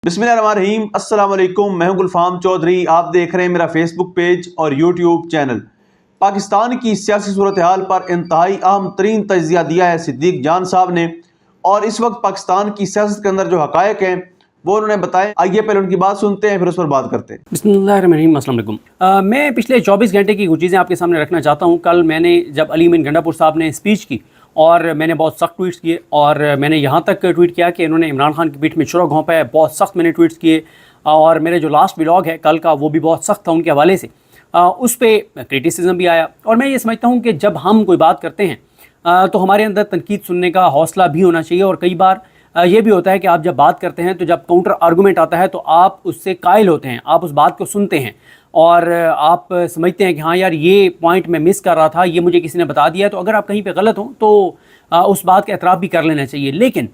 बिस्मिल्लाहिर्रहमानिर्रहीम। अस्सलाम वालेकुम। मैं हूं गुलफाम चौधरी। आप देख रहे हैं मेरा फेसबुक पेज और यूट्यूब चैनल। पाकिस्तान की सियासी सूरत हाल पर इंतहाई अहम तरीन तज्जिया दिया है सिद्दीक जान साहब ने, और इस वक्त पाकिस्तान की सियासत के अंदर जो हकायक हैं वो उन्होंने बताए। आइए पहले उनकी बात सुनते हैं, फिर उस पर बात करते हैं। बिस्मिल्लाहिर्रहमानिर्रहीम। अस्सलाम वालेकुम। मैं पिछले 24 घंटे की कुछ चीज़ें आपके सामने रखना चाहता हूँ। कल मैंने जब अली अमीन गंडापुर साहब ने स्पीच की और मैंने बहुत सख्त ट्वीट्स किए, और मैंने यहाँ तक ट्वीट किया कि इन्होंने इमरान खान की पीठ में छुरा घोंपा है। बहुत सख्त मैंने ट्वीट्स किए, और मेरे जो लास्ट व्लॉग है कल का वो भी बहुत सख्त था उनके हवाले से। उस पर क्रिटिसिज्म भी आया, और मैं ये समझता हूँ कि जब हम कोई बात करते हैं तो हमारे अंदर तनकीद सुनने का हौसला भी होना चाहिए। और कई बार ये भी होता है कि आप जब बात करते हैं तो जब काउंटर आर्गूमेंट आता है तो आप उससे कायल होते हैं, आप उस बात को सुनते हैं और आप समझते हैं कि हाँ यार ये पॉइंट मैं मिस कर रहा था, ये मुझे किसी ने बता दिया। तो अगर आप कहीं पे गलत हो तो उस बात का एतराफ़ भी कर लेना चाहिए। लेकिन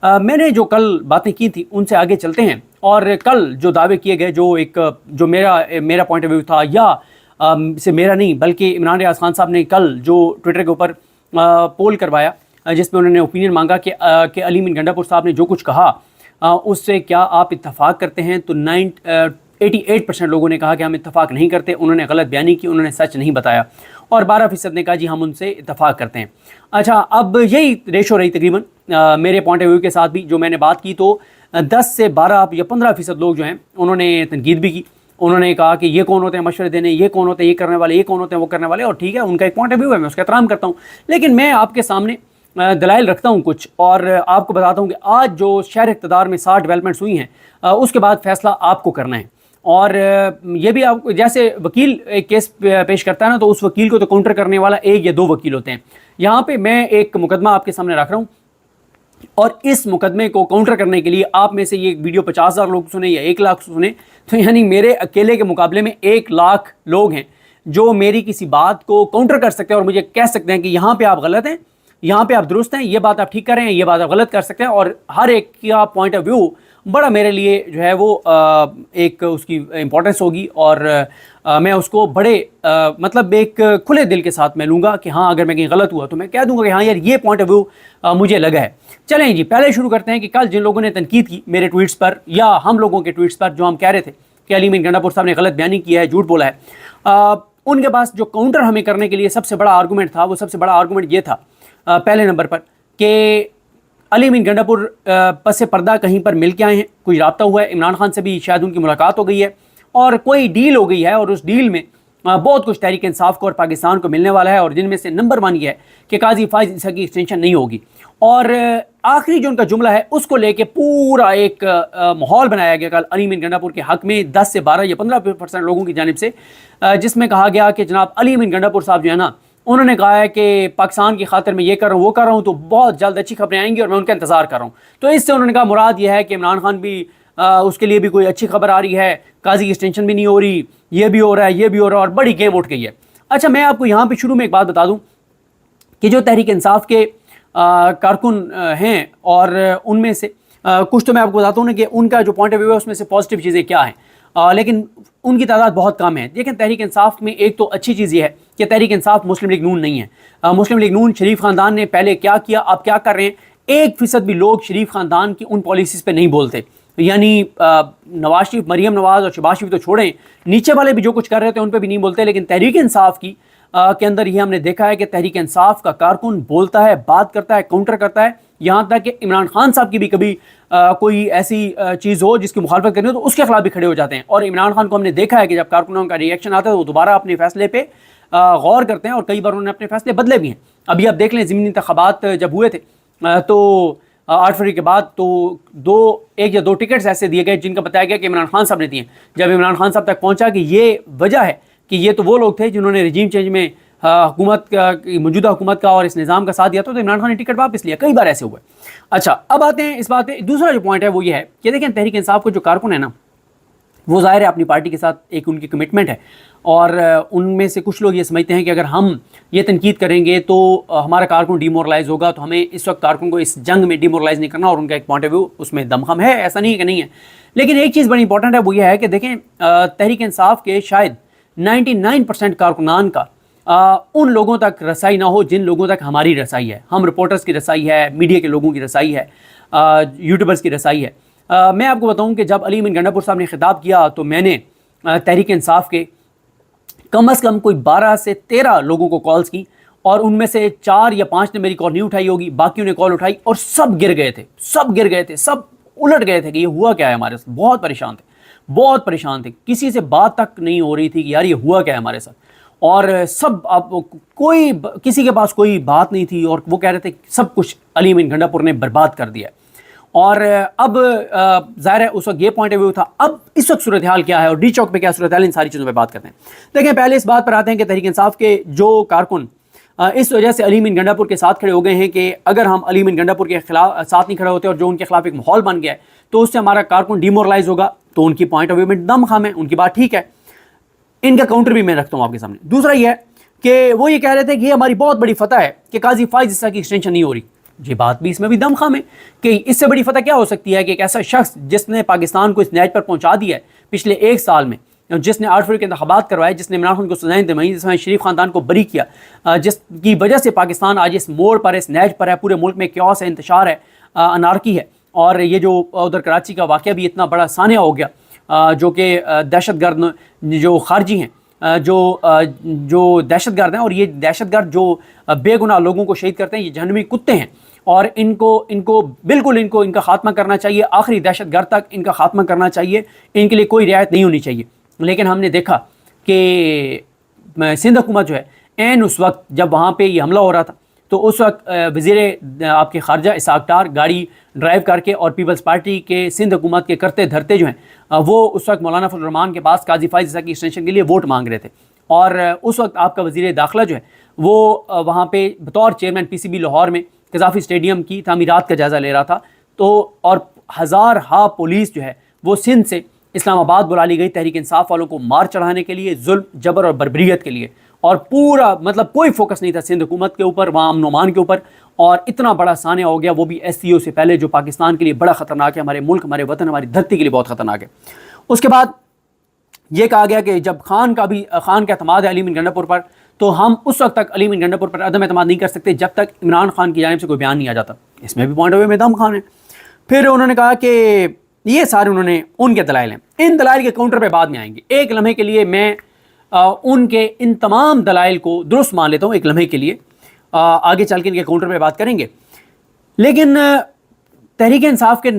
मैंने जो कल बातें की थी उनसे आगे चलते हैं। और कल जो दावे किए गए, जो मेरा पॉइंट ऑफ व्यू था, या से मेरा नहीं बल्कि इमरान रियाज खान साहब ने कल जो ट्विटर के ऊपर पोल करवाया जिसमें उन्होंने ओपिनियन मांगा कि अली अमीन गंडापुर साहब ने जो कुछ कहा उससे क्या आप इत्तफाक करते हैं, तो 88% लोगों ने कहा कि हम इत्तफाक नहीं करते। उन्होंने गलत बयानी की, उन्होंने सच नहीं बताया। और 12% ने कहा जी हम उनसे इत्तफाक करते हैं। अच्छा, अब यही रेशो रही तकरीबन मेरे पॉइंट ऑफ व्यू के साथ भी। जो मैंने बात की तो 10 से 12 या 15% लोग जो हैं उन्होंने तनकीद भी की। उन्होंने कहा कि ये कौन होते हैं मशवरे देने, ये कौन होते हैं ये करने वाले, ये कौन होते हैं वो करने वाले। और ठीक है, उनका एक पॉइंट ऑफ व्यू है, मैं उसका एहतराम करता हूँ। लेकिन मैं आपके सामने दलाइल रखता हूँ कुछ, और आपको बताता हूँ कि आज जो शहर इक़्तिदार में 60 डेवलपमेंट्स हुई हैं उसके बाद फैसला आपको करना है। और ये भी आप, जैसे वकील एक केस पेश करता है ना, तो उस वकील को तो काउंटर करने वाला एक या दो वकील होते हैं। यहाँ पे मैं एक मुकदमा आपके सामने रख रहा हूँ, और इस मुकदमे को काउंटर करने के लिए आप में से ये वीडियो 50,000 लोग सुने या 1 लाख सुने, तो यानी मेरे अकेले के मुकाबले में 1 लाख लोग हैं जो मेरी किसी बात को काउंटर कर सकते हैं और मुझे कह सकते हैं कि यहाँ पे आप गलत हैं, यहाँ पे आप दुरुस्त हैं, ये बात आप ठीक कर रहे हैं, ये बात आप गलत कर सकते हैं। और हर एक का पॉइंट ऑफ व्यू बड़ा मेरे लिए जो है वो एक उसकी इम्पोर्टेंस होगी, और मैं उसको बड़े मतलब एक खुले दिल के साथ मैं लूँगा कि हाँ अगर मैं कहीं गलत हुआ तो मैं कह दूँगा कि हाँ यार ये पॉइंट ऑफ व्यू मुझे लगा है। चलें जी, पहले शुरू करते हैं कि कल जिन लोगों ने तनकीद की मेरे ट्वीट्स पर, या हम लोगों के ट्वीट्स पर, जो हम कह रहे थे कि अली अमीन गंडापुर साहब ने गलत बयानी किया है, झूठ बोला है, उनके पास जो काउंटर हमें करने के लिए सबसे बड़ा आर्गूमेंट था, वो सबसे बड़ा आर्गूमेंट ये था पहले नंबर पर कि अली अमीन गंडापुर पस पर्दा कहीं पर मिल के आए हैं, कोई रब्ता हुआ है, इमरान खान से भी शायद उनकी मुलाकात हो गई है और कोई डील हो गई है, और उस डील में बहुत कुछ तहरीक इंसाफ को और पाकिस्तान को मिलने वाला है। और जिनमें से नंबर 1 ये है कि काजी फाइज ईसा की एक्सटेंशन नहीं होगी। और आखिरी जो उनका जुमला है उसको लेके पूरा एक माहौल बनाया गया कल अली अमीन गंडापुर के हक में 10 से 12 या 15% लोगों की जानिब से, जिसमें कहा गया कि जनाब अली अमीन गंडापुर साहब जो है ना, उन्होंने कहा है कि पाकिस्तान की खातिर मैं ये कर रहा हूँ वो कर रहा हूँ, तो बहुत जल्द अच्छी खबरें आएंगी और मैं उनका इंतज़ार कर रहा हूँ। तो इससे उन्होंने कहा मुराद ये है कि इमरान खान भी उसके लिए भी कोई अच्छी खबर आ रही है, काजी की एक्सटेंशन भी नहीं हो रही, ये भी हो रहा है, ये भी हो रहा है, और बड़ी गेम उठ गई है। अच्छा, मैं आपको यहाँ पे शुरू में एक बात बता दूँ कि जो तहरीक इंसाफ के कारकुन हैं, और उनमें से कुछ तो मैं आपको बताता हूँ ना कि उनका जो पॉइंट ऑफ व्यू है उसमें से पॉजिटिव चीज़ें क्या हैं, लेकिन उनकी तादाद बहुत कम है। लेकिन तहरीक इंसाफ में एक तो अच्छी चीज़ ये है कि तहरीक इंसाफ मुस्लिम लीग नून नहीं है। मुस्लिम लीग नून, शरीफ ख़ानदान ने पहले क्या किया, अब क्या कर रहे हैं, 1% भी लोग शरीफ ख़ानदान की उन पॉलिसीज़ पे नहीं बोलते। यानी नवाज शरीफ, मरीम नवाज़ और शहबाज शरीफ तो छोड़ें, नीचे वाले भी जो कुछ कर रहे थे उन पर भी नहीं बोलते। लेकिन तहरीक इंसाफ की के अंदर ये हमने देखा है कि तहरीक इंसाफ का कारकुन बोलता है, बात करता है, काउंटर करता है। यहाँ तक कि इमरान खान साहब की भी कभी कोई ऐसी चीज़ हो जिसकी मुखालफत करनी हो तो उसके खिलाफ भी खड़े हो जाते हैं। और इमरान खान को हमने देखा है कि जब कारकुनों का रिएक्शन आता है तो वो दोबारा अपने फैसले पे गौर करते हैं, और कई बार उन्होंने अपने फैसले बदले भी हैं। अभी आप देख लें, ज़मीनी इंतखाबात जब हुए थे तो 8 फरवरी के बाद तो 1 या 2 टिकट्स ऐसे दिए गए जिनका बताया गया कि इमरान खान साहब ने दिए। जब इमरान खान साहब तक पहुँचा कि ये वजह है कि ये तो वो लोग थे जिन्होंने रजीम चेंज में हुकूमत का, मौजूदा हुकूमत का और इस निज़ाम का साथ दिया, तो इमरान खान ने टिकट वापस लिया। कई बार ऐसे हुए। अच्छा, अब आते हैं इस बात पे। दूसरा जो पॉइंट है वो ये है कि देखें, तहरीक इंसाफ को जो कारकुन है ना, वो ज़ाहिर है अपनी पार्टी के साथ एक उनकी कमिटमेंट है, और उनमें से कुछ लोग ये समझते हैं कि अगर हम ये तनकीद करेंगे तो हमारा कारकुन डिमोरलाइज होगा, तो हमें इस वक्त कारकुन को इस जंग में डिमोरलाइज नहीं करना, और उनका एक पॉइंट ऑफ व्यू उसमें दमखम है, ऐसा नहीं है कि नहीं है। लेकिन एक चीज़ बड़ी इंपॉर्टेंट है, वो ये है कि देखें, तहरीक इंसाफ के शायद 99% कारकुनान का उन लोगों तक रसाई ना हो जिन लोगों तक हमारी रसाई है। हम रिपोर्टर्स की रसाई है, मीडिया के लोगों की रसाई है, यूट्यूबर्स की रसाई है। میں آپ کو بتاؤں کہ جب علی امین گنڈا پور صاحب نے خطاب کیا تو میں نے تحریک انصاف کے کم از کم کوئی 12 سے 13 لوگوں کو کالز کی، اور ان میں سے 4 یا 5 نے میری کال نہیں اٹھائی ہوگی، باقیوں نے کال اٹھائی، اور سب گر گئے تھے، سب الٹ گئے تھے کہ یہ ہوا کیا ہے ہمارے ساتھ. بہت پریشان تھے، کسی سے بات تک نہیں ہو رہی تھی کہ یار یہ ہوا کیا ہے ہمارے ساتھ. اور سب اب کسی کے پاس کوئی بات نہیں تھی، اور وہ کہہ رہے تھے کہ سب کچھ علی امین گنڈا پور نے برباد کر دیا. اور اب ظاہر ہے اس وقت یہ پوائنٹ آف ویو تھا. اب اس وقت صورتحال کیا ہے اور ڈی چوک پہ کیا صورتحال، ان ساری چیزوں پہ بات کرتے ہیں. دیکھیں پہلے اس بات پر آتے ہیں کہ تحریک انصاف کے جو کارکن اس وجہ سے علی امین گنڈا پور کے ساتھ کھڑے ہو گئے ہیں کہ اگر ہم علی امین گنڈا پور کے خلاف ساتھ نہیں کھڑے ہوتے اور جو ان کے خلاف ایک ماحول بن گیا ہے تو اس سے ہمارا کارکن ڈیمورلائز ہوگا. تو ان کی پوائنٹ آف ویو میں دم خام ہے، ان کی بات ٹھیک ہے. ان کا کاؤنٹر بھی میں رکھتا ہوں آپ کے سامنے. دوسرا یہ ہے کہ وہ یہ کہہ رہے تھے کہ یہ ہماری بہت بڑی فتح ہے کہ قاضی فائز عیسیٰ کی ایکسٹینشن نہیں ہو رہی. یہ بات بھی اس میں بھی دم خام ہے کہ اس سے بڑی فتح کیا ہو سکتی ہے کہ ایک ایسا شخص جس نے پاکستان کو اس نیج پر پہنچا دیا ہے پچھلے 1 سال میں، جس نے 8 فروری کے انتخابات کروائے، جس نے عمران خان کو سزائیں دلوائیں، جس میں شریف خاندان کو بری کیا، جس کی وجہ سے پاکستان آج اس موڑ پر، اس نیج پر ہے، پورے ملک میں کیوس ہے، انتشار ہے، انارکی ہے. اور یہ جو ادھر کراچی کا واقعہ بھی اتنا بڑا سانحہ ہو گیا جو کہ دہشت گرد جو خارجی ہیں، جو دہشت گرد ہیں، اور یہ دہشت گرد جو بے گناہ لوگوں کو شہید کرتے ہیں، یہ جہنمی کتے ہیں. اور ان کو بالکل ان کا خاتمہ کرنا چاہیے، آخری دہشت گرد تک ان کا خاتمہ کرنا چاہیے، ان کے لیے کوئی رعایت نہیں ہونی چاہیے. لیکن ہم نے دیکھا کہ سندھ حکومت جو ہے عین اس وقت جب وہاں پہ یہ حملہ ہو رہا تھا تو اس وقت وزیر آپ کے خارجہ اسحاق ڈار گاڑی ڈرائیو کر کے اور پیپلز پارٹی کے سندھ حکومت کے کرتے دھرتے جو ہیں وہ اس وقت مولانا فضل الرحمان کے پاس قاضی فائز عیسیٰ کی ایکسٹینشن کے لیے ووٹ مانگ رہے تھے. اور اس وقت آپ کا وزیر داخلہ جو ہے وہ وہاں پہ بطور چیئرمین پی سی بی لاہور میں قذافی اسٹیڈیم کی تعمیرات کا جائزہ لے رہا تھا. تو اور ہزارہا پولیس جو ہے وہ سندھ سے اسلام آباد بلا لی گئی تحریک انصاف والوں کو مار چڑھانے کے لیے، ظلم جبر اور بربریت کے لیے. اور پورا مطلب کوئی فوکس نہیں تھا سندھ حکومت کے اوپر، وہاں امن و امان کے اوپر. اور اتنا بڑا سانحہ ہو گیا، وہ بھی ایس سی او سے پہلے، جو پاکستان کے لیے بڑا خطرناک ہے، ہمارے ملک، ہمارے وطن، ہماری دھرتی کے لیے بہت خطرناک ہے. اس کے بعد یہ کہا گیا کہ جب خان کا اعتماد ہے علی امین گنڈا پور پر، تو ہم اس وقت تک علی امین گنڈا پور پر عدم اعتماد نہیں کر سکتے جب تک عمران خان کی جانب سے کوئی بیان نہیں آ جاتا. اس میں بھی پوائنٹ آف ویو میں دم خان ہے. پھر انہوں نے کہا کہ یہ سارے انہوں نے ان کے دلائل ہیں، ان دلائل کے کاؤنٹر پہ بعد میں آئیں گے. ایک لمحے کے لیے میں ان کے ان تمام دلائل کو درست مان لیتا ہوں، ایک لمحے کے لیے، آگے چل کے ان کے کاؤنٹر پہ بات کریں گے. لیکن تحریک انصاف کے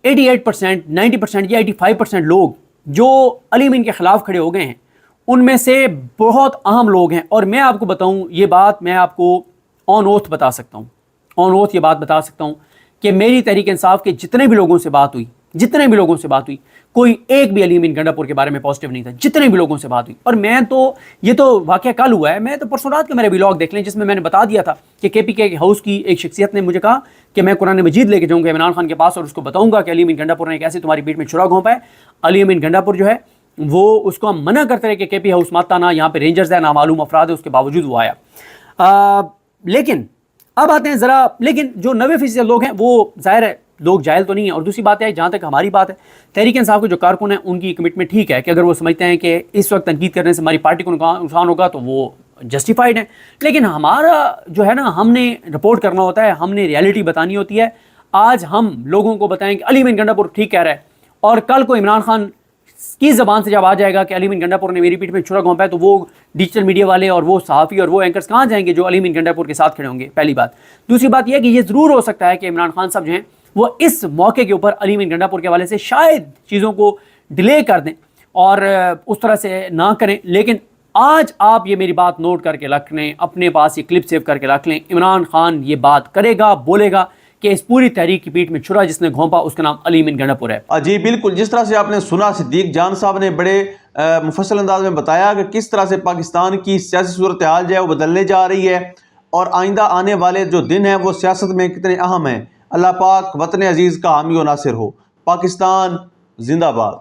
88%، 90% یا 85% لوگ جو علی امین کے خلاف کھڑے ہو گئے ہیں، ان میں سے بہت اہم لوگ ہیں. اور میں آپ کو بتاؤں یہ بات، میں آپ کو آن اوتھ بتا سکتا ہوں، یہ بات بتا سکتا ہوں کہ میری تحریک انصاف کے جتنے بھی لوگوں سے بات ہوئی، کوئی ایک بھی علی امین گنڈا پور کے بارے میں پازیٹیو نہیں تھا. جتنے بھی لوگوں سے بات ہوئی، اور میں تو یہ تو واقعہ کل ہوا ہے، میں تو پرسوں رات کے میرے ولاگ دیکھ لیں جس میں نے بتا دیا تھا کہ کے پی کے ہاؤس کی ایک شخصیت نے مجھے کہا کہ میں قرآن مجید لے کے جاؤں گا عمران خان کے پاس اور اس کو بتاؤں گا کہ علی امین گنڈا پور نے کیسے تمہاری پیٹ میں چھرا گھونپا ہے. علی امین گنڈا پور جو ہے وہ اس کو ہم منع کرتے رہے کہ کے پی ہاؤس مت آنا، یہاں پہ رینجرز ہے، نامعلوم افراد ہے، اس کے باوجود وہ آیا. لیکن اب آتے ہیں ذرا، لیکن جو 90% لوگ ہیں وہ ظاہر ہے لوگ جاہل تو نہیں ہیں. اور دوسری بات ہے، جہاں تک ہماری بات ہے، تحریک انصاف کے جو کارکن ہیں ان کی کمٹمنٹ ٹھیک ہے کہ اگر وہ سمجھتے ہیں کہ اس وقت تنقید کرنے سے ہماری پارٹی کو نقصان ہوگا تو وہ جسٹیفائڈ ہیں. لیکن ہمارا جو ہے نا، ہم نے رپورٹ کرنا ہوتا ہے، ہم نے ریالٹی بتانی ہوتی ہے. آج ہم لوگوں کو بتائیں کہ علی امین گنڈا پور ٹھیک کہہ رہا ہے، اور کل کو عمران خان کی زبان سے جب آ جائے گا کہ علی امین گنڈا پور نے میری پیٹ میں چھرا گھونپا ہے، تو وہ ڈیجیٹل میڈیا والے اور وہ صحافی اور وہ اینکرز کہاں جائیں گے جو علی امین گنڈا پور کے ساتھ کھڑے ہوں گے؟ پہلی بات. دوسری بات یہ ہے کہ یہ ضرور ہو سکتا ہے کہ عمران خان صاحب جو ہیں وہ اس موقع کے اوپر علی امین گنڈا پور کے حوالے سے شاید چیزوں کو ڈیلے کر دیں اور اس طرح سے نہ کریں. لیکن آج آپ یہ میری بات نوٹ کر کے رکھ لیں، اپنے پاس یہ کلپ سیو کر کے رکھ لیں، عمران خان یہ بات کرے گا، بولے گا کہ اس پوری تحریک کی پیٹ میں چھرا جس نے گھونپا اس کا نام علی امین گنڈا پور ہے. جی بالکل، جس طرح سے آپ نے سنا، صدیق جان صاحب نے بڑے مفصل انداز میں بتایا کہ کس طرح سے پاکستان کی سیاسی صورتحال جو ہے وہ بدلنے جا رہی ہے، اور آئندہ آنے والے جو دن ہیں وہ سیاست میں کتنے اہم ہیں. اللہ پاک وطن عزیز کا حامی و ناصر ہو. پاکستان زندہ باد.